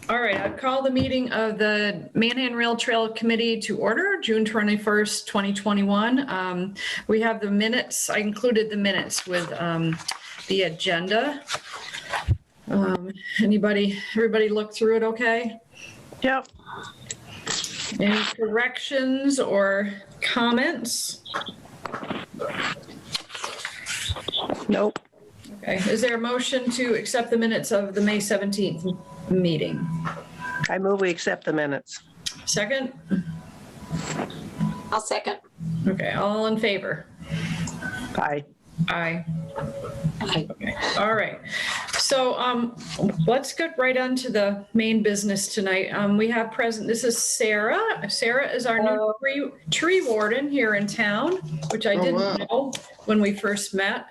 All right, I call the meeting of the Manhan Rail Trail Committee to order, June 21st, 2021. We have the minutes. I included the minutes with the agenda. Everybody look through it okay? Yep. Any corrections or comments? Nope. Okay, is there a motion to accept the minutes of the May 17th meeting? I move we accept the minutes. Second? I'll second. Okay, all in favor? Aye. Aye. Okay, all right. So let's get right on to the main business tonight. We have present, this is Sarah. Sarah is our new tree warden here in town, which I didn't know when we first met.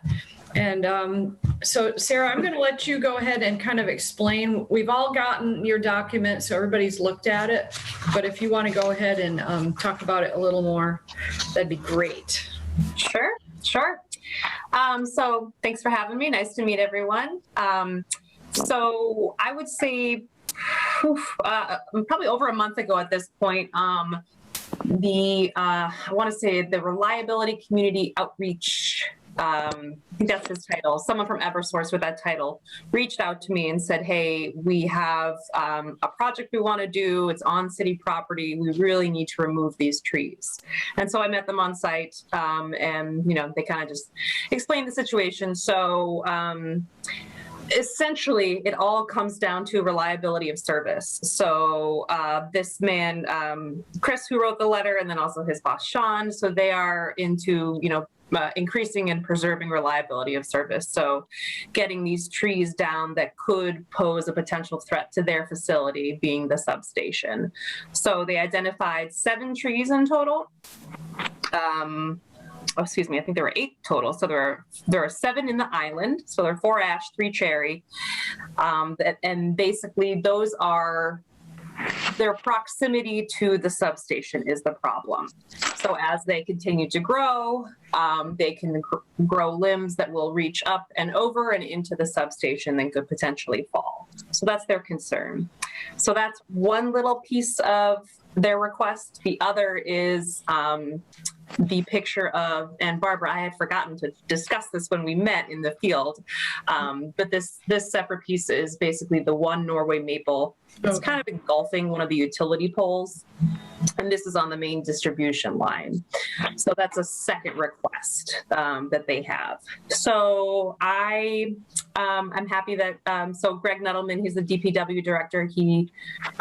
And so Sarah, I'm going to let you go ahead and kind of explain. We've all gotten your document, so everybody's looked at it. But if you want to go ahead and talk about it a little more, that'd be great. Sure. So thanks for having me. Nice to meet everyone. So I would say probably over a month ago at this point, I want to say the Reliability Community Outreach, I think that's his title. Someone from Eversource with that title reached out to me and said, hey, we have a project we want to do. It's on city property. We really need to remove these trees. And so I met them on site and, they kind of just explained the situation. So essentially, it all comes down to reliability of service. So this man, Chris, who wrote the letter, and then also his boss, Sean, so they are into, increasing and preserving reliability of service. So getting these trees down that could pose a potential threat to their facility, being the substation. So they identified 7 trees in total. I think there were 8 total. So there are 7 in the island. So there are 4 ash, 3 cherry. And basically those are, their proximity to the substation is the problem. So as they continue to grow, they can grow limbs that will reach up and over and into the substation and could potentially fall. So that's their concern. So that's one little piece of their request. The other is the picture of, and Barbara, I had forgotten to discuss this when we met in the field, but this separate piece is basically the one Norway Maple. It's kind of engulfing one of the utility poles, and this is on the main distribution line. So that's a second request that they have. So I'm happy that, so Greg Nettleman, he's the DPW director,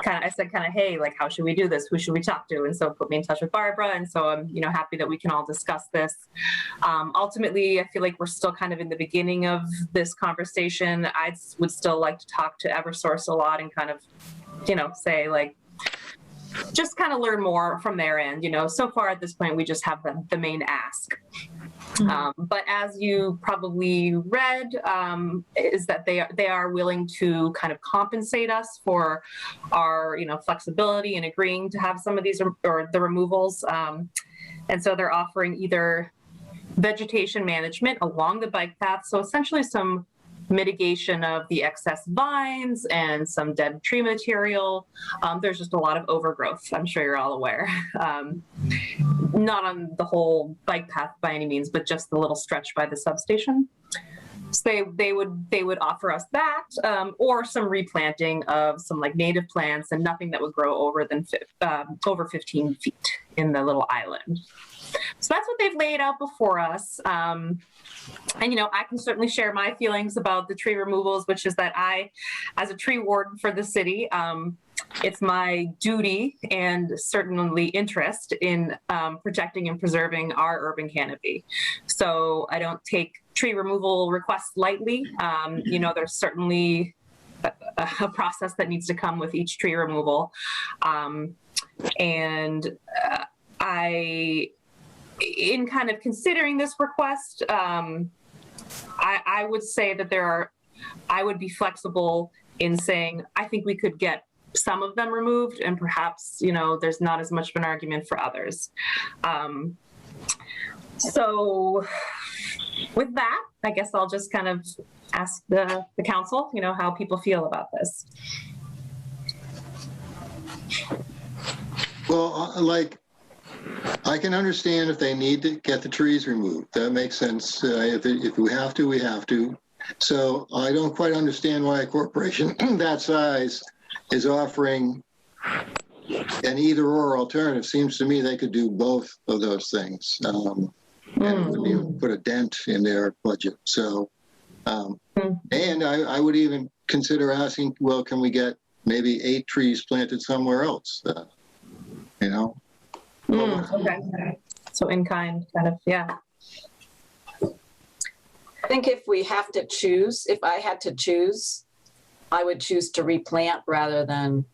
I said, hey, like, how should we do this? Who should we talk to? And so put me in touch with Barbara. And so I'm, happy that we can all discuss this. Ultimately, I feel like we're still kind of in the beginning of this conversation. I would still like to talk to Eversource a lot and kind of, say like, just kind of learn more from their end. So far at this point, we just have the main ask. But as you probably read, is that they are willing to kind of compensate us for our, flexibility and agreeing to have some of these or the removals. And so they're offering either vegetation management along the bike path. So essentially some mitigation of the excess vines and some dead tree material. There's just a lot of overgrowth, I'm sure you're all aware. Not on the whole bike path by any means, but just the little stretch by the substation. So they would offer us that, or some replanting of some like native plants and nothing that would grow over 15 feet in the little island. So that's what they've laid out before us. And, I can certainly share my feelings about the tree removals, which is that I, as a tree warden for the city, it's my duty and certainly interest in protecting and preserving our urban canopy. So I don't take tree removal requests lightly. There's certainly a process that needs to come with each tree removal. In kind of considering this request, I would say that I would be flexible in saying, I think we could get some of them removed and perhaps, there's not as much of an argument for others. So with that, I guess I'll just kind of ask the council, how people feel about this. Well, I can understand if they need to get the trees removed. That makes sense. If we have to, we have to. So I don't quite understand why a corporation that size is offering an either-or alternative. Seems to me they could do both of those things, and it wouldn't even put a dent in their budget. So, and I would even consider asking, well, can we get maybe 8 trees planted somewhere else? You know? Okay. So in kind, kind of, yeah. I think if I had to choose, I would choose to replant rather than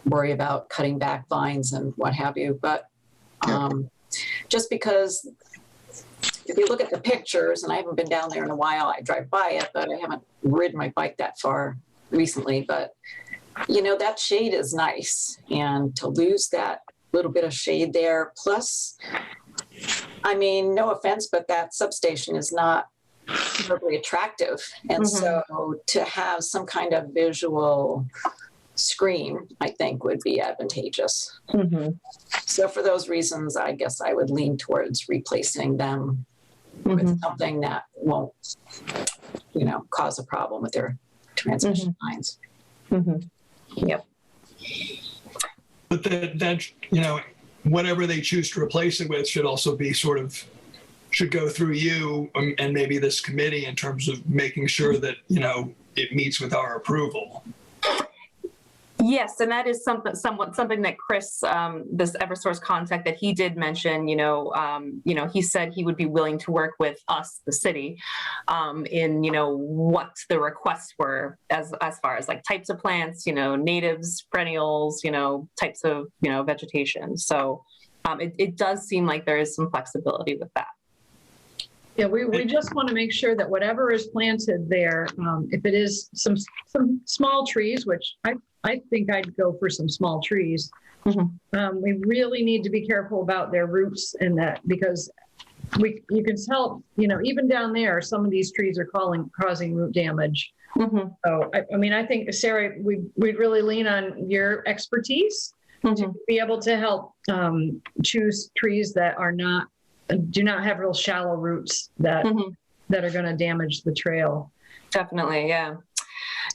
worry about cutting back vines and what have you. But just because if you look at the pictures, and I haven't been down there in a while, I drive by it, but I haven't ridden my bike that far recently. But, you know, that shade is nice. And to lose that little bit of shade there, plus, I mean, no offense, but that substation is not terribly attractive. And so to have some kind of visual screen, I think would be advantageous. So for those reasons, I guess I would lean towards replacing them with something that won't, you know, cause a problem with their transmission lines. Yep. But that, you know, whatever they choose to replace it with should also be should go through you and maybe this committee in terms of making sure that, you know, it meets with our approval. Yes, and that is something that Chris, this Eversource contact that he did mention, he said he would be willing to work with us, the city, in, what the requests were as far as like types of plants, natives, perennials, types of, vegetation. So it does seem like there is some flexibility with that. Yeah, we just want to make sure that whatever is planted there, if it is some small trees, which I think I'd go for some small trees. We really need to be careful about their roots and that, because you can tell, even down there, some of these trees are causing root damage. So, I think, Sarah, we'd really lean on your expertise to be able to help choose trees that do not have real shallow roots that are going to damage the trail. Definitely, yeah.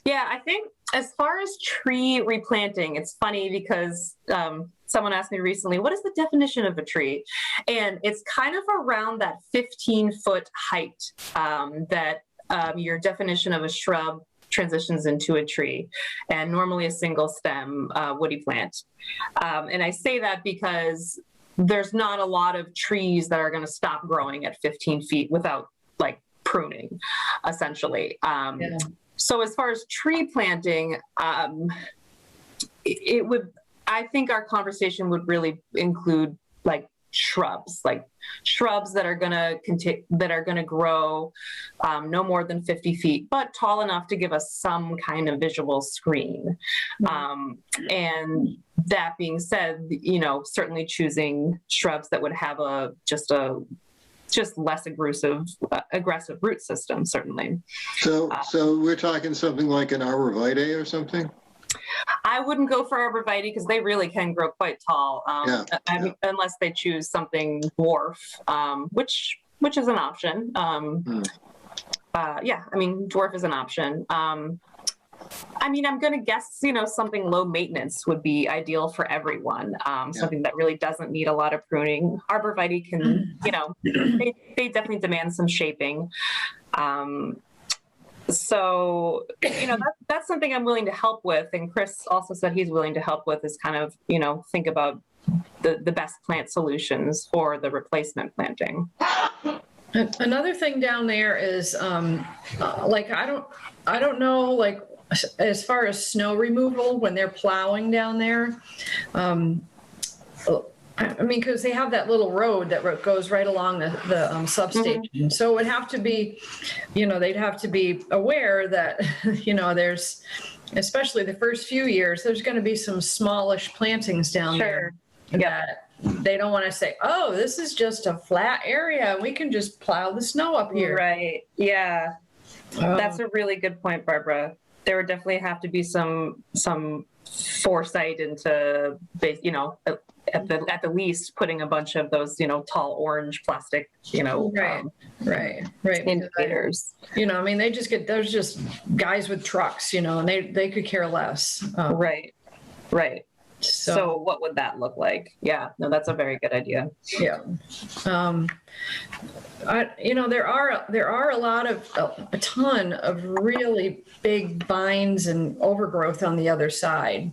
Yeah, I think as far as tree replanting, it's funny because someone asked me recently, what is the definition of a tree? And it's kind of around that 15-foot height that your definition of a shrub transitions into a tree, and normally a single stem woody plant. And I say that because there's not a lot of trees that are going to stop growing at 15 feet without like pruning, essentially. So as far as tree planting, I think our conversation would really include like shrubs that are going to grow no more than 50 feet, but tall enough to give us some kind of visual screen. And that being said, certainly choosing shrubs that would have just less aggressive root system, certainly. So we're talking something like an arborvitae or something? I wouldn't go for arborvitae because they really can grow quite tall, unless they choose something dwarf, which is an option. Dwarf is an option. I'm going to guess, something low maintenance would be ideal for everyone. Something that really doesn't need a lot of pruning. Arborvitae can, they definitely demand some shaping. So, that's something I'm willing to help with. And Chris also said he's willing to help with is kind of, think about the best plant solutions for the replacement planting. Another thing down there is, I don't know, like, as far as snow removal when they're plowing down there, because they have that little road that goes right along the substation. So it would have to be, they'd have to be aware that, there's, especially the first few years, there's going to be some smallish plantings down there that they don't want to say, oh, this is just a flat area. We can just plow the snow up here. Right. Yeah. That's a really good point, Barbara. there would definitely have to be some foresight into, at the least, putting a bunch of those, tall orange plastic, Right. indicators. I mean, there's just guys with trucks, and they could care less. Right. So what would that look like? Yeah, no, that's a very good idea. Yeah. There are a ton of really big vines and overgrowth on the other side.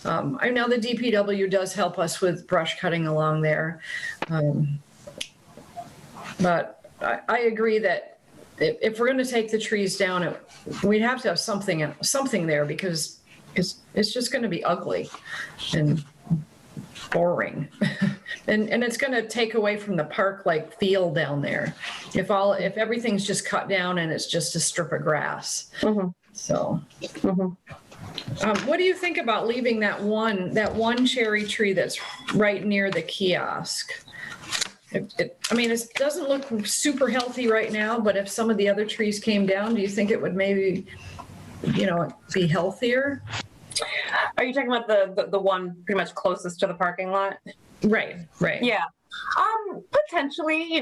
I know the DPW does help us with brush cutting along there. But I agree that if we're going to take the trees down, we'd have to have something there, because it's just going to be ugly and boring. and it's going to take away from the park-like feel down there if everything's just cut down and it's just a strip of grass. Mm-hmm. So Mm-hmm. what do you think about leaving that one cherry tree that's right near the kiosk? It doesn't look super healthy right now, but if some of the other trees came down, do you think it would maybe be healthier? Are you talking about the one pretty much closest to the parking lot? Right. Yeah. Potentially,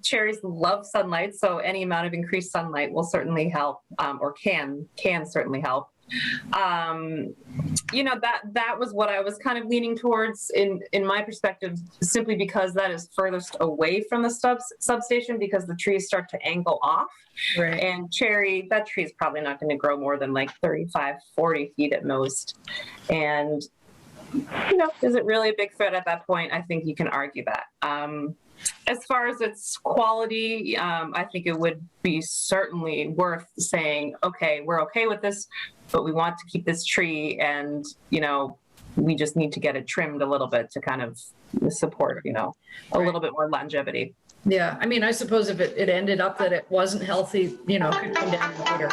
cherries love sunlight, so any amount of increased sunlight will certainly help, or can certainly help. That was what I was kind of leaning towards in my perspective, simply because that is furthest away from the substation, because the trees start to angle off. Right. And that tree is probably not going to grow more than like 35, 40 feet at most. And, is it really a big threat at that point? I think you can argue that. As far as its quality, I think it would be certainly worth saying, okay, we're okay with this, but we want to keep this tree, and, we just need to get it trimmed a little bit to kind of support, a little bit more longevity. Yeah. I suppose if it ended up that it wasn't healthy, could come down later.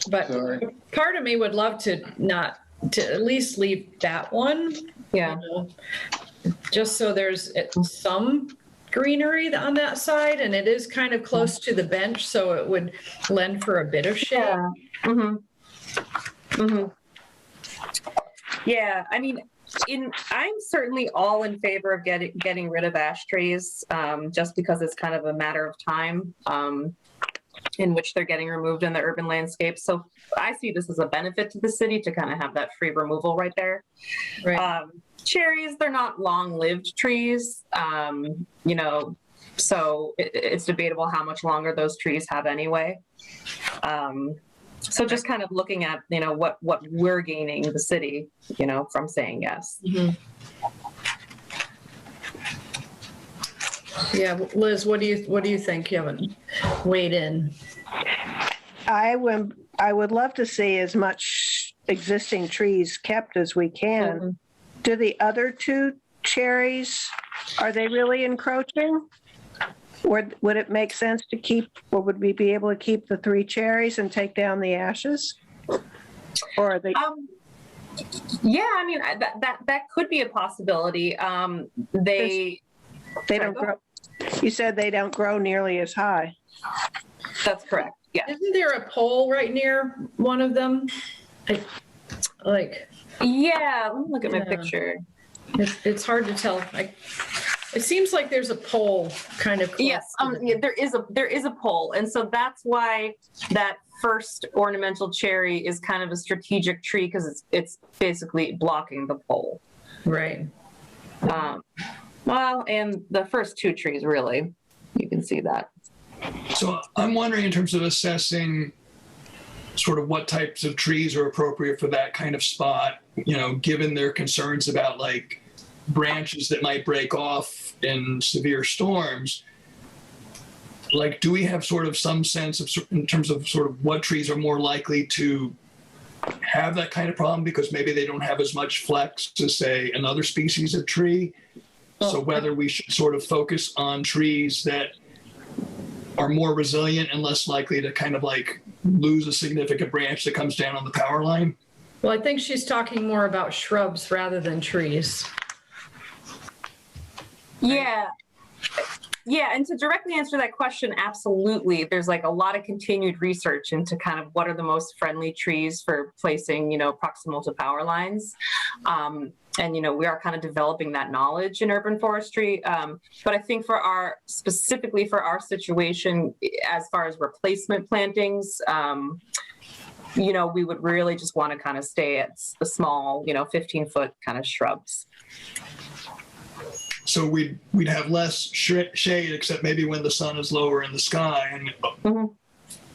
But Sorry. part of me would love to at least leave that one. Yeah. Just so there's some greenery on that side, and it is kind of close to the bench, so it would lend for a bit of shade. Yeah. Mm-hmm. Mm-hmm. Yeah. I'm certainly all in favor of getting rid of ash trees, just because it's kind of a matter of time in which they're getting removed in the urban landscape. So I see this as a benefit to the city to kind of have that free removal right there. Right. Cherries, they're not long-lived trees, so it's debatable how much longer those trees have anyway. So just kind of looking at, what we're gaining the city, from saying yes. Mm-hmm. Yeah, Liz, what do you think? You haven't weighed in. I would love to see as much existing trees kept as we can. Mm-hmm. Do the other two cherries, are they really encroaching? Or would it make sense to keep, or would we be able to keep the 3 cherries and take down the ashes? Or are they? Yeah, that could be a possibility. They don't grow. You said they don't grow nearly as high. That's correct. Yeah. Isn't there a pole right near one of them? Yeah, let me look at my picture. It's hard to tell. It seems like there's a pole kind of close. Yes, there is a pole, and so that's why that first ornamental cherry is kind of a strategic tree, because it's basically blocking the pole. Right. Well, and the first 2 trees, really, you can see that. So I'm wondering, in terms of assessing sort of what types of trees are appropriate for that kind of spot, given their concerns about like branches that might break off in severe storms, like, do we have sort of some sense of, in terms of sort of what trees are more likely to have that kind of problem, because maybe they don't have as much flex to, say, another species of tree? So whether we should sort of focus on trees that are more resilient and less likely to kind of like lose a significant branch that comes down on the power line? Well, I think she's talking more about shrubs rather than trees. Yeah. Yeah, and to directly answer that question, absolutely. There's like a lot of continued research into kind of what are the most friendly trees for placing, proximal to power lines. And, we are kind of developing that knowledge in urban forestry. But I think specifically for our situation, as far as replacement plantings, we would really just want to kind of stay at the small, 15-foot kind of shrubs. So we'd have less shade, except maybe when the sun is lower in the sky. And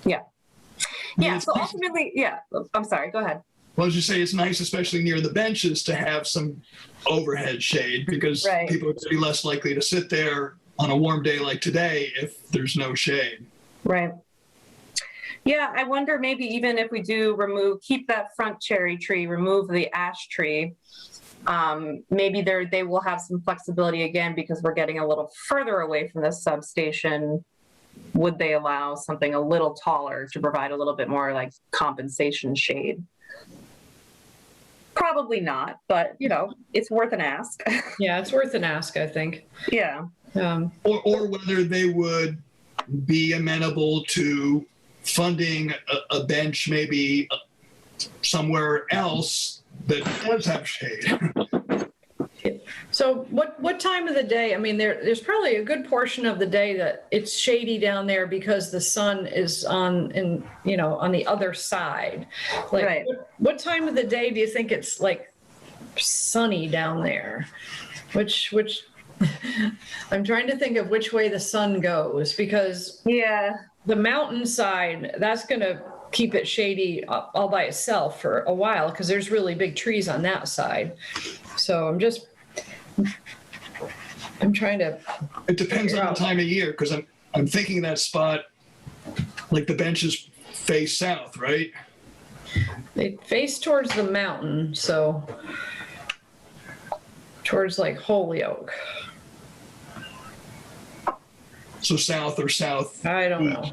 Yeah. So ultimately, I'm sorry. Go ahead. Well, as you say, it's nice, especially near the benches, to have some overhead shade because people are going to be less likely to sit there on a warm day like today if there's no shade. Right. Yeah, I wonder maybe even if we do keep that front cherry tree, remove the ash tree. Maybe they will have some flexibility again because we're getting a little further away from the substation. Would they allow something a little taller to provide a little bit more like compensation shade? Probably not, but it's worth an ask. Yeah, it's worth an ask, I think. Yeah. Or whether they would be amenable to funding a bench maybe somewhere else that does have shade. So what time of the day? I mean, there's probably a good portion of the day that it's shady down there because the sun is on the other side. Like, right. What time of the day do you think it's like sunny down there? Which I'm trying to think of which way the sun goes because the mountainside, that's going to keep it shady all by itself for a while because there's really big trees on that side. So I'm trying to. It depends on the time of year because I'm thinking that spot, like the benches face south, right? They face towards the mountain, so towards like Holyoke. So south or south? I don't know.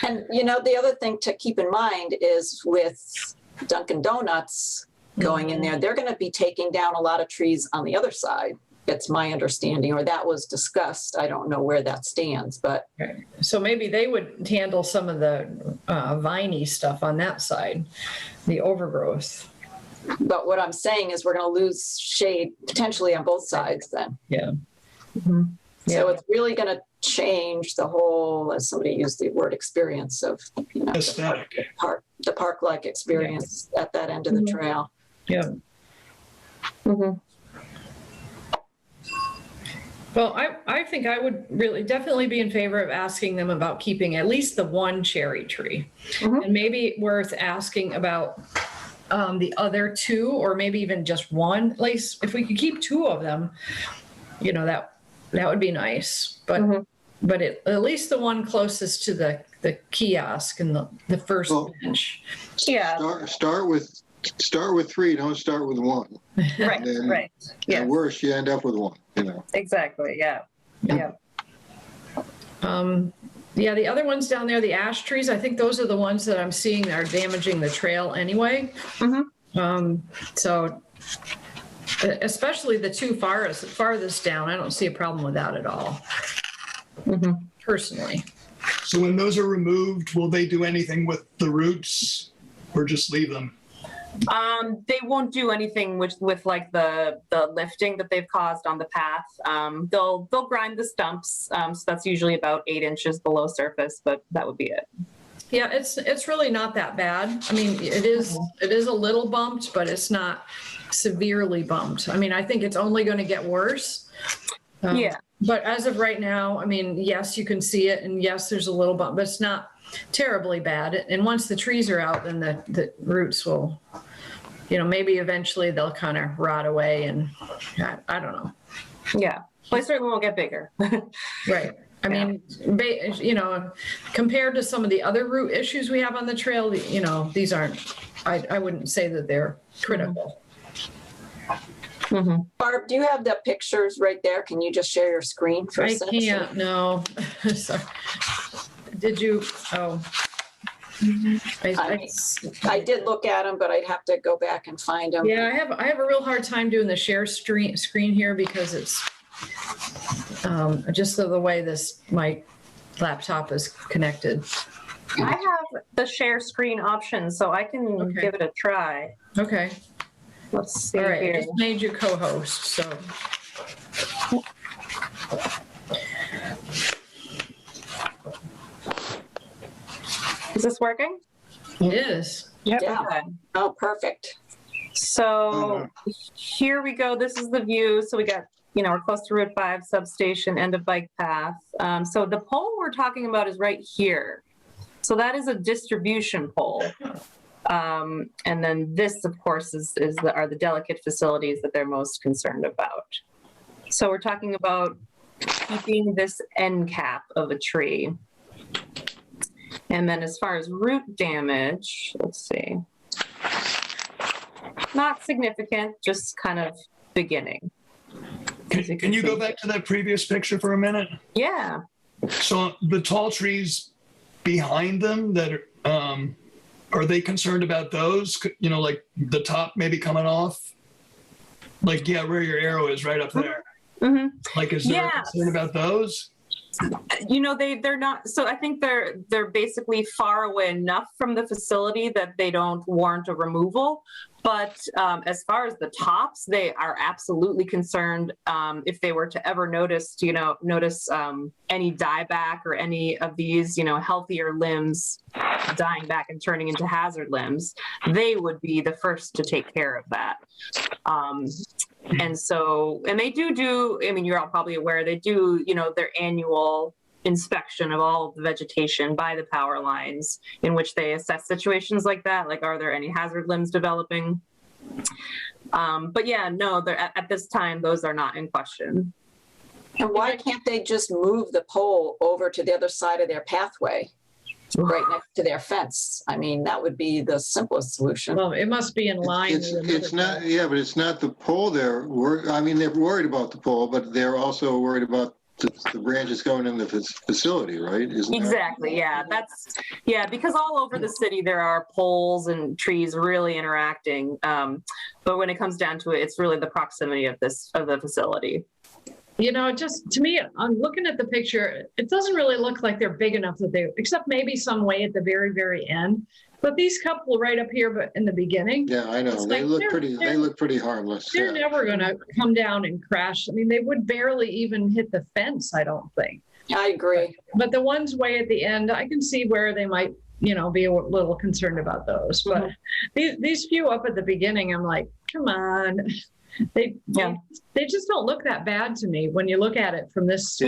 And the other thing to keep in mind is with Dunkin' Donuts going in there, they're going to be taking down a lot of trees on the other side. It's my understanding, or that was discussed. I don't know where that stands, but. Okay. So maybe they would handle some of the viney stuff on that side, the overgrowth. But what I'm saying is we're going to lose shade potentially on both sides then. Yeah. Mm-hmm. Yeah. So it's really going to change the whole, as somebody used the word, experience of aesthetic. the park-like experience at that end of the trail. Yeah. Mm-hmm. Well, I think I would definitely be in favor of asking them about keeping at least the one cherry tree. And maybe worth asking about the other two, or maybe even just one. At least if we could keep two of them, that would be nice. But at least the one closest to the kiosk and the first bench. Yeah. Start with three. Don't start with one. Right. Then, right. Yeah. At worst, you end up with one. Exactly. Yeah. Yeah. The other ones down there, the ash trees, I think those are the ones that I'm seeing that are damaging the trail anyway. So especially the two farthest down, I don't see a problem with that at all. Personally. So when those are removed, will they do anything with the roots or just leave them? They won't do anything with like the lifting that they've caused on the path. They'll grind the stumps. So that's usually about 8 inches below surface, but that would be it. Yeah, it's really not that bad. I mean, it is a little bumped, but it's not severely bumped. I mean, I think it's only going to get worse. But as of right now, I mean, yes, you can see it, and yes, there's a little bump, but it's not terribly bad. And once the trees are out, then the roots will, maybe eventually they'll kind of rot away, and I don't know. Yeah, well, they certainly won't get bigger. Right. I mean, compared to some of the other root issues we have on the trail, these aren't, I wouldn't say that they're critical. Barb, do you have the pictures right there? Can you just share your screen for a second? I can't, no. Sorry. Did you? Oh. I did look at them, but I'd have to go back and find them. Yeah, I have a real hard time doing the share screen here because just the way my laptop is connected. I have the share screen option, so I can Okay. give it a try. Okay. Let's see All right. I here. just made you co-host, so. Is this working? It is. Yep. Yeah. Okay. Oh, perfect. So here we go. This is the view. So we got, we're close to Route 5 substation, end of bike path. So the pole we're talking about is right here. So that is a distribution pole. And then this, of course, are the delicate facilities that they're most concerned about. So we're talking about keeping this end cap of a tree. And then as far as root damage, let's see. Not significant, just kind of beginning. Can you go back to that previous picture for a minute? Yeah. So the tall trees behind them that are they concerned about those? Like the top maybe coming off? Like, yeah, where your arrow is right up there. Mm-hmm. Like, is there a Yes. concern about those? They're not, so I think they're basically far away enough from the facility that they don't warrant a removal. But as far as the tops, they are absolutely concerned if they were to ever notice any dieback or any of these, healthier limbs dying back and turning into hazard limbs, they would be the first to take care of that. And they do, you're all probably aware, they do, their annual inspection of all of the vegetation by the power lines, in which they assess situations like that, like are there any hazard limbs developing? But yeah, no, at this time, those are not in question. And why can't they just move the pole over to the other side of their pathway, right next to their fence? I mean, that would be the simplest solution. Well, it must be in line. It's not, yeah, but it's not the pole they're worried about the pole, but they're also worried about the branches going in the facility, right? Exactly. Yeah, because all over the city there are poles and trees really interacting. But when it comes down to it, it's really the proximity of the facility. Just to me, I'm looking at the picture, it doesn't really look like they're big enough except maybe some way at the very, very end. But these couple right up here, but in the beginning. Yeah, I know. They look pretty harmless. They're never going to come down and crash. I mean, they would barely even hit the fence, I don't think. I agree. But the ones way at the end, I can see where they might, be a little concerned about those. But these few up at the beginning, I'm like, come on. They just don't look that bad to me when you look at it from this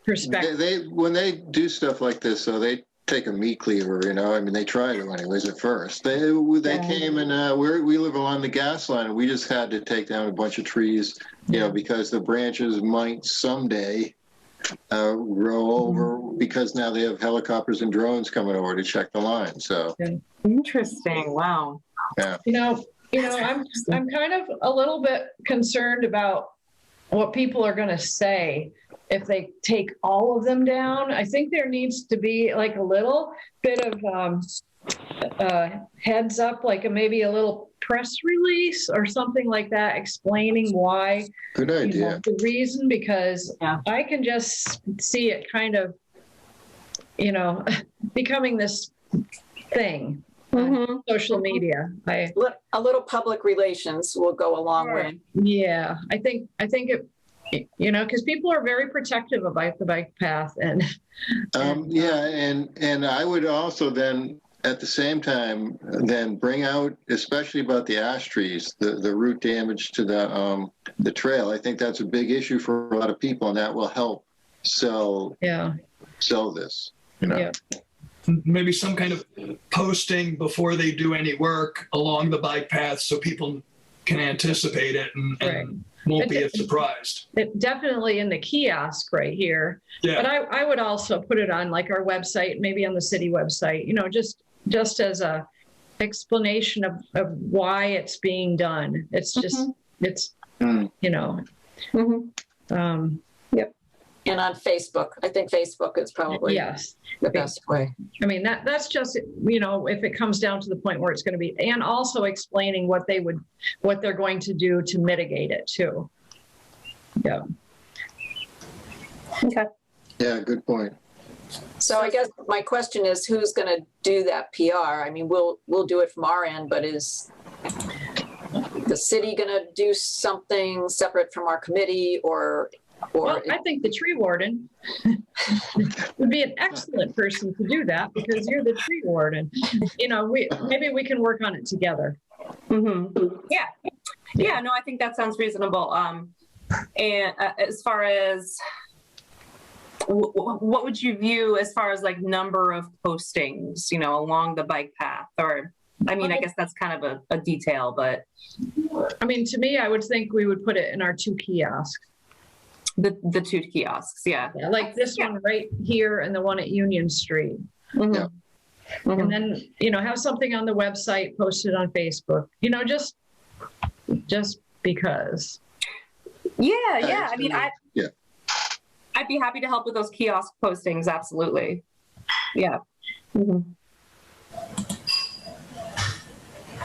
perspective. When they do stuff like this, so they take a meat cleaver, they try to anyways at first. They came and we live along the gas line, and we just had to take down a bunch of trees, because the branches might someday roll over, because now they have helicopters and drones coming over to check the line. So Interesting. Wow. Yeah. I'm kind of a little bit concerned about what people are going to say if they take all of them down. I think there needs to be like a little bit of heads up, like maybe a little press release or something like that, explaining why. Good idea. The reason, because I can just see it kind of, becoming this thing. Mm-hmm. Social media. A little public relations will go a long way. Yeah, I think it, because people are very protective about the bike path, and and I would also then at the same time then bring out, especially about the ash trees, the root damage to the trail. I think that's a big issue for a lot of people, and that will help sell this. Yeah. Maybe some kind of posting before they do any work along the bike path so people can anticipate it and won't be as surprised. Definitely in the kiosk right here. Yeah. But I would also put it on like our website, maybe on the city website, just as a explanation of why it's being done. It's just, Yep. And on Facebook, I think Facebook is probably the best way. I mean, that's just, if it comes down to the point where it's going to be, and also explaining what they're going to do to mitigate it too. Yeah. Okay. Yeah, good point. So I guess my question is, who's going to do that PR? I mean, we'll do it from our end, but is the city going to do something separate from our committee, or Well, I think the tree warden would be an excellent person to do that because you're the tree warden. You know, maybe we can work on it together. Yeah. Yeah, no, I think that sounds reasonable. And as far as what would you view as far as like number of postings, you know, along the bike path? Or, I mean, I guess that's kind of a detail, but. I mean, to me, I would think we would put it in our 2 kiosks. The 2 kiosks, yeah. Yeah, like this one right here and the one at Union Street. Yeah. And then, you know, have something on the website, posted on Facebook, you know, just because. Yeah. I mean, Yeah. I'd be happy to help with those kiosk postings. Absolutely. Yeah.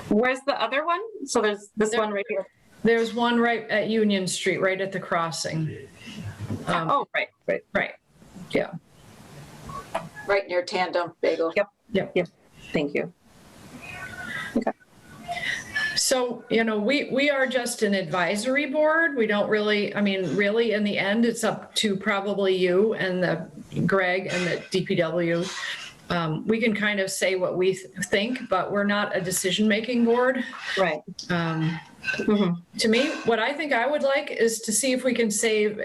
Where's the other one? So there's this one right here. There's one right at Union Street, right at the crossing. Right. Yeah. right near Tandem Bagel? Yep. Thank you. Okay. So, you know, we are just an advisory board. We don't really, I mean, really in the end, it's up to probably you and the Greg and the DPW. We can kind of say what we think, but we're not a decision-making board. Right. To me, what I think I would like is to see if we can save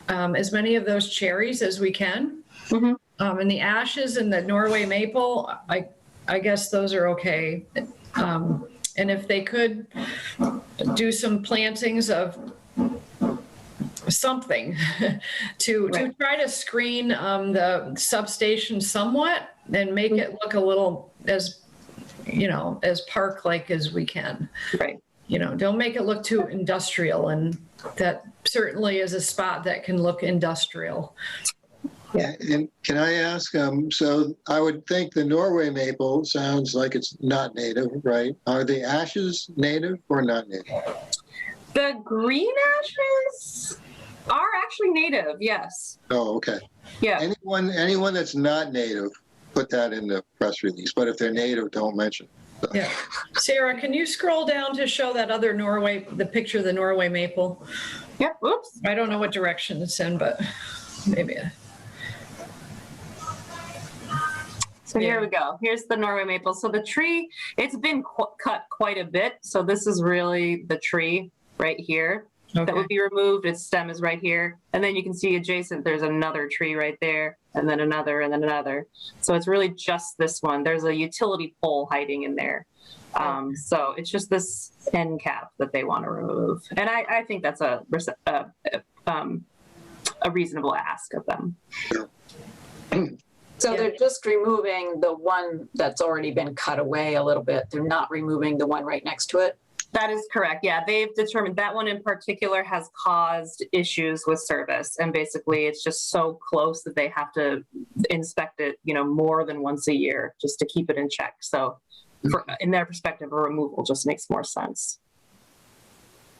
as many of those cherries as we can. And the ashes and the Norway maple, I guess those are okay. And if they could do some plantings of something to try to screen the substation somewhat and make it look a little as, you know, as park-like as we can. Right. You know, don't make it look too industrial, and that certainly is a spot that can look industrial. Yeah. And can I ask, so I would think the Norway maple sounds like it's not native, right? Are the ashes native or not native? The green ashes are actually native, yes. Oh, okay. Yeah. Anyone that's not native, put that in the press release. But if they're native, don't mention it. So. Yeah. Sarah, can you scroll down to show that other the picture of the Norway maple? Yep. Oops. I don't know what direction it's in, but maybe. So here we go. Here's the Norway maple. So the tree, it's been cut quite a bit. So this is really the tree right here that would be removed. Its stem is right here. And then you can see adjacent, there's another tree right there, and then another, and then another. So it's really just this one. There's a utility pole hiding in there. So it's just this end cap that they want to remove. And I think that's a reasonable ask of them. So they're just removing the one that's already been cut away a little bit. They're not removing the one right next to it? That is correct. Yeah, they've determined that one in particular has caused issues with service. And basically it's just so close that they have to inspect it, you know, more than once a year just to keep it in check. So in their perspective, a removal just makes more sense.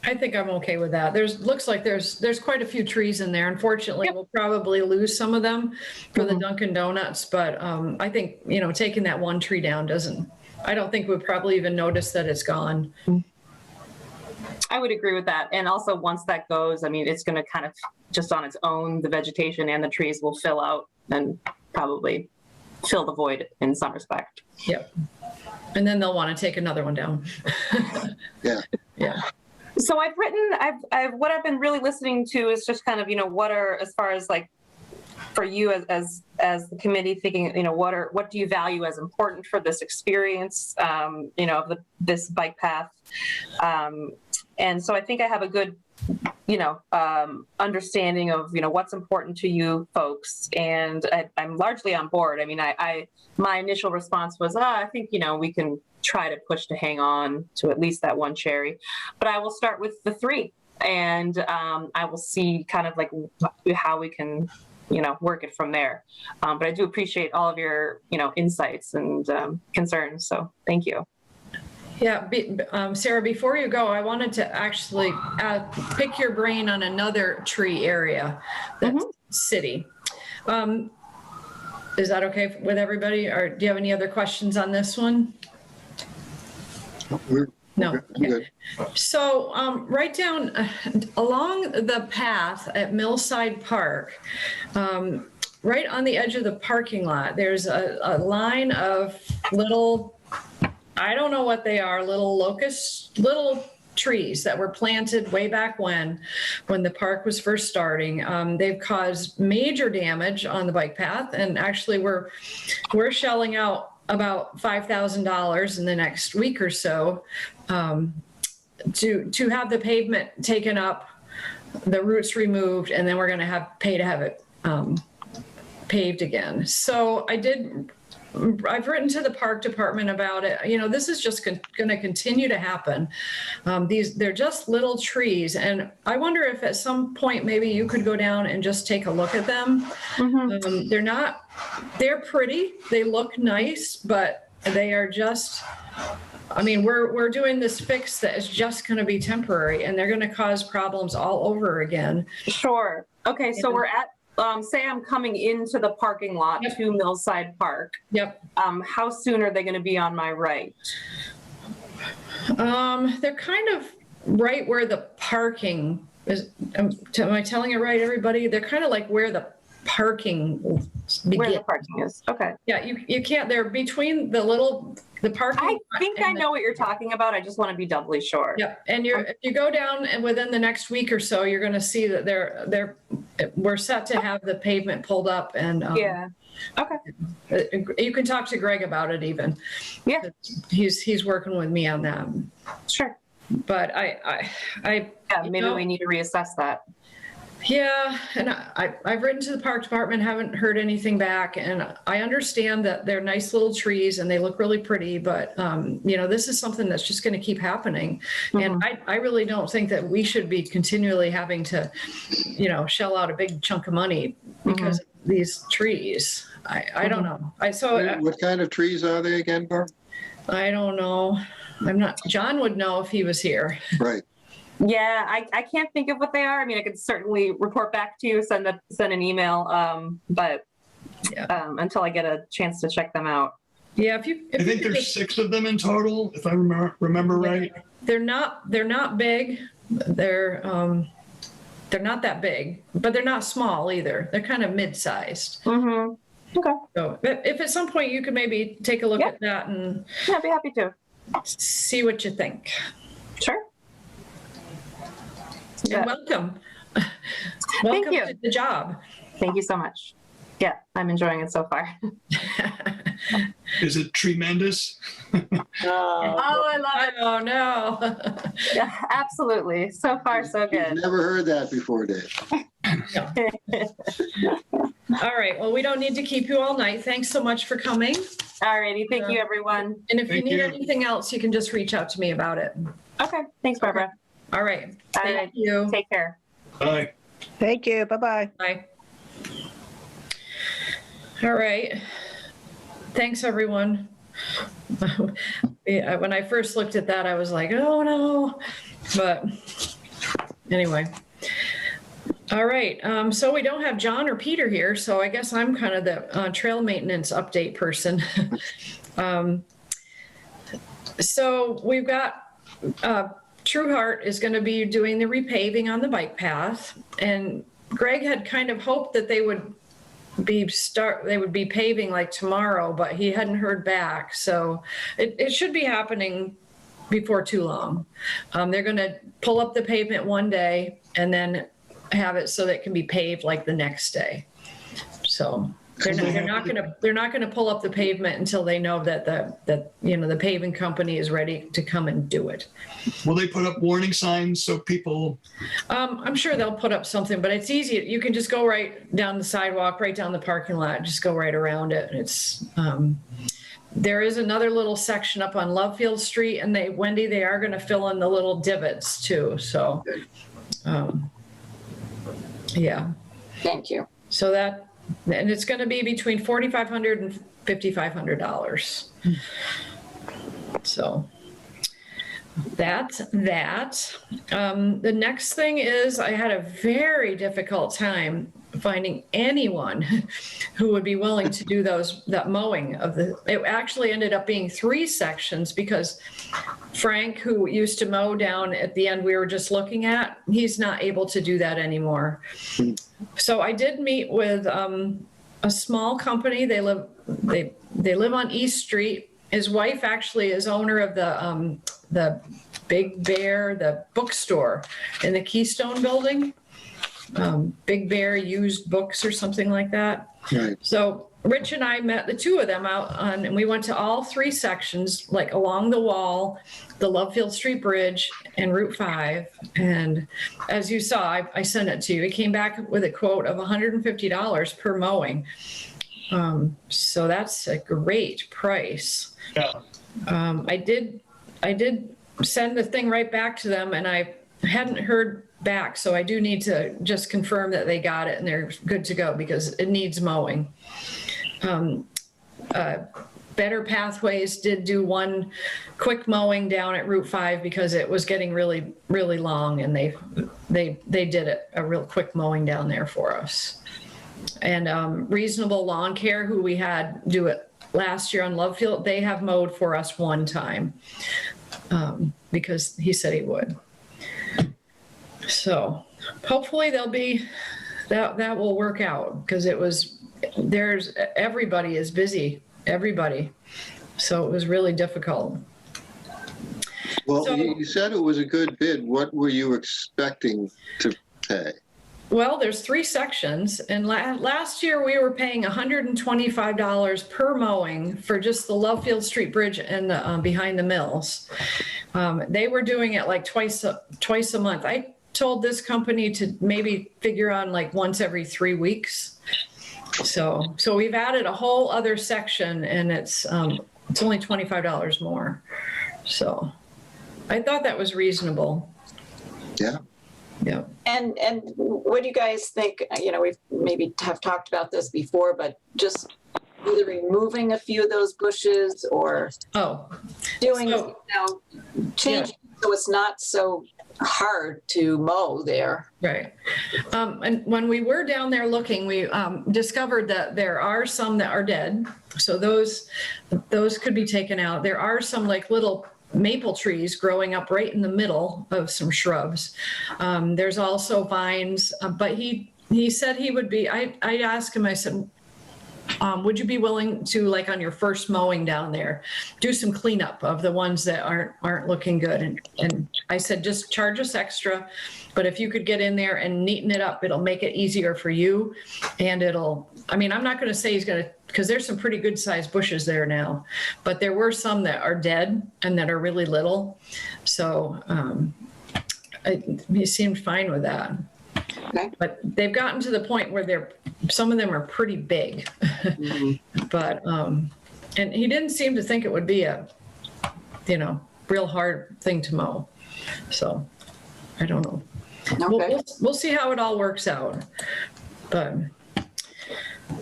I think I'm okay with that. Looks like there's quite a few trees in there. Unfortunately, we'll probably lose some of them for the Dunkin' Donuts, but I think, you know, taking that one tree down I don't think we'll probably even notice that it's gone. I would agree with that. And also once that goes, I mean, it's going to kind of just on its own, the vegetation and the trees will fill out and probably fill the void in some respect. Yep. And then they'll want to take another one down. Yeah. Yeah. So what I've been really listening to is just kind of, you know, what are, as far as like for you as the committee thinking, you know, what do you value as important for this experience, you know, of this bike path. And so I think I have a good, you know, understanding of, you know, what's important to you folks. And I'm largely on board. I mean, my initial response was, I think, you know, we can try to push to hang on to at least that one cherry, but I will start with the 3 and I will see kind of like how we can, you know, work it from there. But I do appreciate all of your, you know, insights and concerns. So thank you. Yeah, Sarah, before you go, I wanted to actually pick your brain on another tree area that city. Is that okay with everybody? Or do you have any other questions on this one? No. I'm good. So right down along the path at Millside Park, right on the edge of the parking lot, there's a line of little, I don't know what they are, little locus, little trees that were planted way back when the park was first starting. They've caused major damage on the bike path, and actually we're shelling out about $5,000 in the next week or so to have the pavement taken up, the roots removed, and then we're going to pay to have it paved again. So I've written to the park department about it. You know, this is just going to continue to happen. They're just little trees, and I wonder if at some point maybe you could go down and just take a look at them. They're pretty, they look nice, but they are just, I mean, we're doing this fix that is just going to be temporary, and they're going to cause problems all over again. Sure. Okay, so we're at, say I'm coming into the parking lot to Millside Park. Yep. How soon are they going to be on my right? They're kind of right where the parking is. Am I telling it right, everybody? They're kind of like where the parking begins. Where the parking is. Okay. Yeah, you can't, they're between the parking. I think I know what you're talking about. I just want to be doubly sure. Yeah, and if you go down and within the next week or so, you're going to see that we're set to have the pavement pulled up, and yeah. Okay. You can talk to Greg about it even. Yeah. He's working with me on that. Sure. But maybe we need to reassess that. Yeah, and I've written to the park department, haven't heard anything back, and I understand that they're nice little trees and they look really pretty, but you know, this is something that's just going to keep happening. And I really don't think that we should be continually having to, you know, shell out a big chunk of money because of these trees. I don't know. What kind of trees are they again, Barb? I don't know. John would know if he was here. Right. Yeah, I can't think of what they are. I mean, I could certainly report back to you, send an email, but until I get a chance to check them out. Yeah, I think there's 6 of them in total, if I remember right. They're not big. They're not that big, but they're not small either. They're kind of mid-sized. Okay. So if at some point you could maybe take a look at that and I'd be happy to see what you think. Sure. And welcome. Thank you. To the job. Thank you so much. Yeah, I'm enjoying it so far. Is it tremendous? Oh, I love it. Oh, no. Yeah, absolutely. So far, so good. Never heard that before, Dave. All right. Well, we don't need to keep you all night. Thanks so much for coming. All righty. Thank you, everyone. And if Thank you need you. anything else, you can just reach out to me about it. Okay. Thanks, Barbara. All right. All Thank right. you. Take care. Bye. Thank you. Bye-bye. Bye. All right. Thanks, everyone. When I first looked at that, I was like, oh, no. But anyway. All right. So we don't have John or Peter here, so I guess I'm kind of the trail maintenance update person. So we've got True Heart is going to be doing the repaving on the bike path, and Greg had kind of hoped that they would be paving like tomorrow, but he hadn't heard back. So it should be happening before too long. They're going to pull up the pavement one day and then have it so that it can be paved like the next day. So they're not going to pull up the pavement until they know that the paving company is ready to come and do it. Will they put up warning signs so people? I'm sure they'll put up something, but it's easy. You can just go right down the sidewalk, right down the parking lot, just go right around it. It's there is another little section up on Lovefield Street, and they are going to fill in the little divots too. So, yeah. Thank you. So and it's going to be between $4,500 and $5,500. So that's that. The next thing is I had a very difficult time finding anyone who would be willing to do that mowing of it actually ended up being 3 sections because Frank, who used to mow down at the end we were just looking at, he's not able to do that anymore. So I did meet with a small company. They live on East Street. His wife actually is owner of the Big Bear, the bookstore in the Keystone building. Big Bear used books or something like that. Right. So Rich and I met the 2 of them and we went to all 3 sections, like along the wall, the Lovefield Street Bridge and Route 5. And as you saw, I sent it to you. He came back with a quote of $150 per mowing. So that's a great price. Yeah. I did send the thing right back to them, and I hadn't heard back, so I do need to just confirm that they got it and they're good to go because it needs mowing. Better Pathways did do one quick mowing down at Route 5 because it was getting really, really long, and they did a real quick mowing down there for us. And Reasonable Lawn Care, who we had do it last year on Lovefield, they have mowed for us 1 time because he said he would. So hopefully that will work out because everybody is busy, everybody. So it was really difficult. Well, So- you said it was a good bid. What were you expecting to pay? Well, there's 3 sections, and last year we were paying $125 per mowing for just the Lovefield Street Bridge and behind the mills. They were doing it like twice a month. I told this company to maybe figure on like once every 3 weeks. So we've added a whole other section, and it's only $25 more. So I thought that was reasonable. Yeah. Yeah. And what do you guys think? We've maybe have talked about this before, but just either removing a few of those bushes or doing, changing so it's not so hard to mow there. Right. And when we were down there looking, we discovered that there are some that are dead. So those could be taken out. There are some like little maple trees growing up right in the middle of some shrubs. There's also vines, but he said he would be, I asked him, I said, would you be willing to, like on your first mowing down there, do some cleanup of the ones that aren't looking good? And I said, just charge us extra, but if you could get in there and neaten it up, it'll make it easier for you. And I'm not going to say he's going to, because there's some pretty good sized bushes there now, but there were some that are dead and that are really little. So he seemed fine with that. Okay. But they've gotten to the point where some of them are pretty big. Mm-hmm. But, and he didn't seem to think it would be a, real hard thing to mow. So I don't know. Okay. We'll see how it all works out. But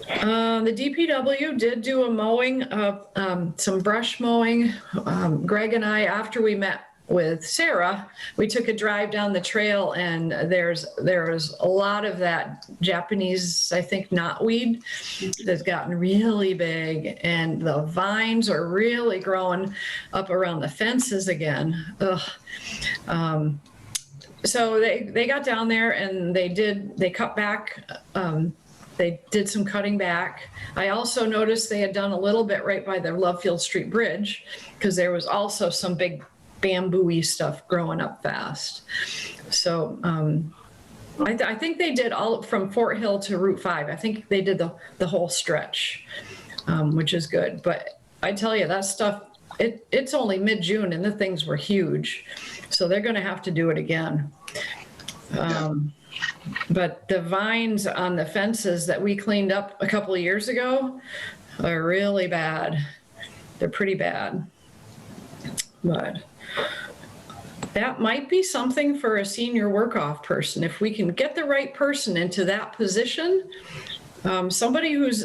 the DPW did do a mowing of some brush mowing. Greg and I, after we met with Sarah, we took a drive down the trail, and there was a lot of that Japanese, I think, knotweed that's gotten really big, and the vines are really growing up around the fences again. Ugh. So they got down there and they cut back. They did some cutting back. I also noticed they had done a little bit right by the Lovefield Street Bridge because there was also some big bamboo-y stuff growing up fast. So I think they did all from Fort Hill to Route 5. I think they did the whole stretch, which is good. But I tell you, that stuff, it's only mid-June and the things were huge. So they're going to have to do it again. But the vines on the fences that we cleaned up a couple of years ago are really bad. They're pretty bad. But that might be something for a senior work-off person. If we can get the right person into that position, somebody who's,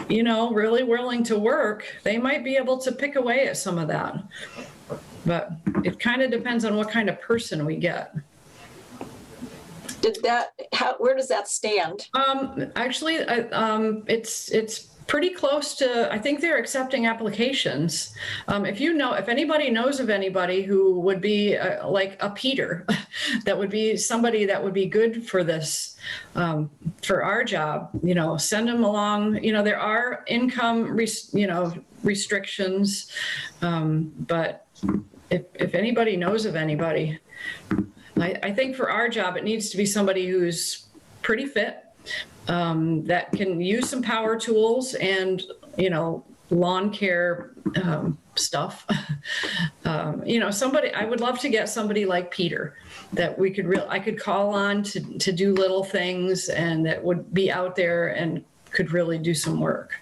really willing to work, they might be able to pick away at some of that. But it kind of depends on what kind of person we get. Where does that stand? Actually, it's pretty close to, I think they're accepting applications. If anybody knows of anybody who would be like a Peter, that would be somebody that would be good for this, for our job, send them along. There are income, restrictions, but if anybody knows of anybody, I think for our job, it needs to be somebody who's pretty fit, that can use some power tools and, lawn care stuff. I would love to get somebody like Peter that I could call on to do little things, and that would be out there and could really do some work.